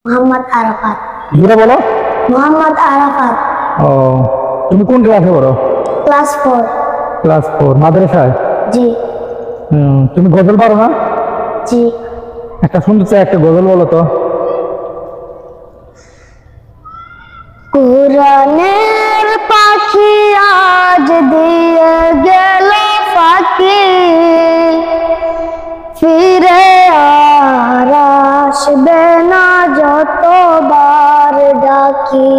মোহাম্মদ আরাফাত। জোরে বলো। মোহাম্মদ আরাফাত। ও, তুমি কোন ক্লাসে পড়ো? ক্লাস 4। ক্লাস 4 মাদ্রাসায়? জি। তুমি গজল পারো না? জি। একটা শুনতে চাই, একটা গজল বলো তো। কুরআনের পাখি আজ দিয়ে গেল ফাঁকি, ফিরে আর আসবে না যতবার ডাকি।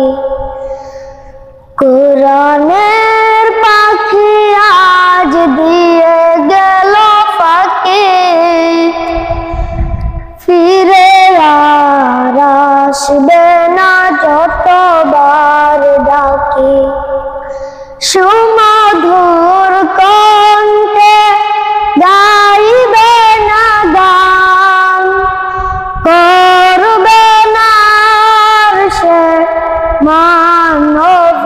কুরআনের পাখি আজ দিয়ে গেল ফাঁকি, ফিরে আর আসবে না যতবার ডাকি। সুমধুর কণ্ঠে গাইবে না গান, করবে না সে মানবিমান।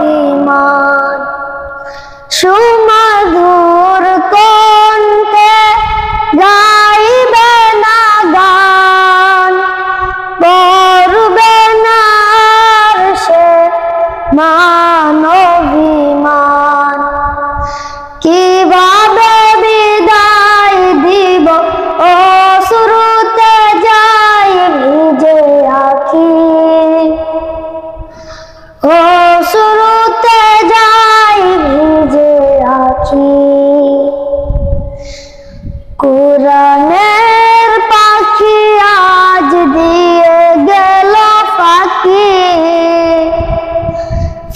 সুমধুর কণ্ঠে গাইবে না গান, করবে না সে মানবিমান। কিভাবে বিদায় দিব অশ্রুতে যাই ভিজে আঁখি, অশ্রুতে যাই ভিজে আঁখি। কুরআনের পাখি আজ দিয়ে গেল ফাঁকি,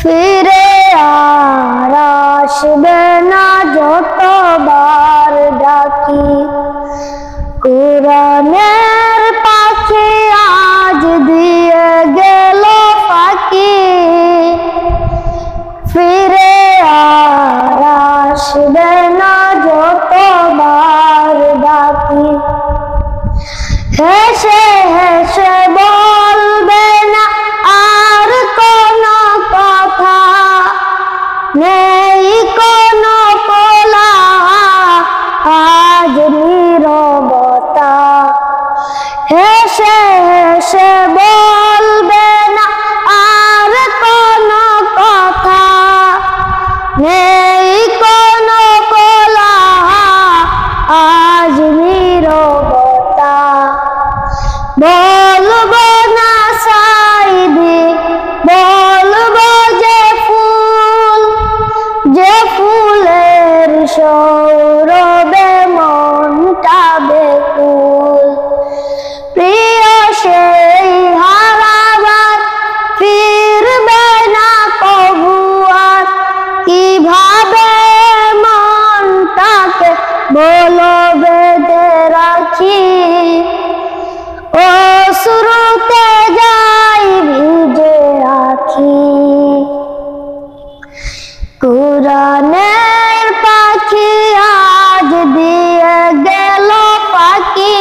ফিরে আর আসবে না যতবার ডাকি। কুরআনের পাখি আজ দিয়ে গেল ফাঁকি, ফিরে আর আসবে না যতবার ডাকি। হেসে হেসে বলবে না আর কোনো কথা, নেই কোনো কোলাহল আজ নীরবতা। হেসে হেসে বলবে না আর কোনো কথা, নেই কোনো কোলাহল আজ নীরবতা। বলবো না সাইদি, বলবো যে ফুল, যে ফুলের সৌরভে মনটা বেকুল। প্রিয় সেই হারাবার ফিরবে না কবু আর, কিভাবে মনটাকে বলো বেঁধে রাখি। অশ্রুতে যাই ভিজে আঁখি। কুরআনের পাখি আজ দিয়ে গেল ফাঁকি,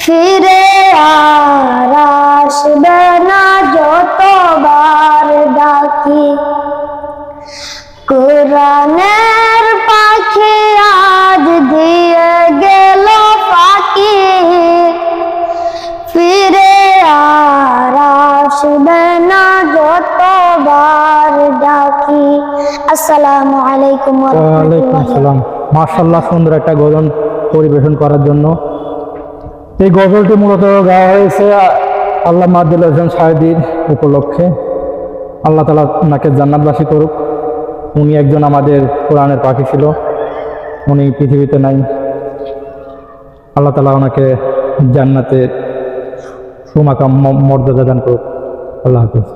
ফিরে আর আসবে না যতবার ডাকি। কুরআনের পাখি আজ দিয়ে গেল ফাঁকি, ফিরে আর আসবে না যতবার ডাকি। আসসালামু আলাইকুম ওয়া রাহমাতুল্লাহ। মাশাআল্লাহ, সুন্দর একটা গজল পরিবেশন করার জন্য। এই গজলটি মূলত গাওয়া হয়েছে আল্লামা মাহদুল হাসান সাঈদীর উপলক্ষে। আল্লাহ তাআলা ওনাকে জান্নাতবাসী করুক। উনি একজন আমাদের কোরআনের পাখি ছিল, উনি পৃথিবীতে নাই। আল্লাহ তাআলা ওনাকে জান্নাতে সুমাকাম মর্যাদা দান করুক। আল্লাহ হাফেজ।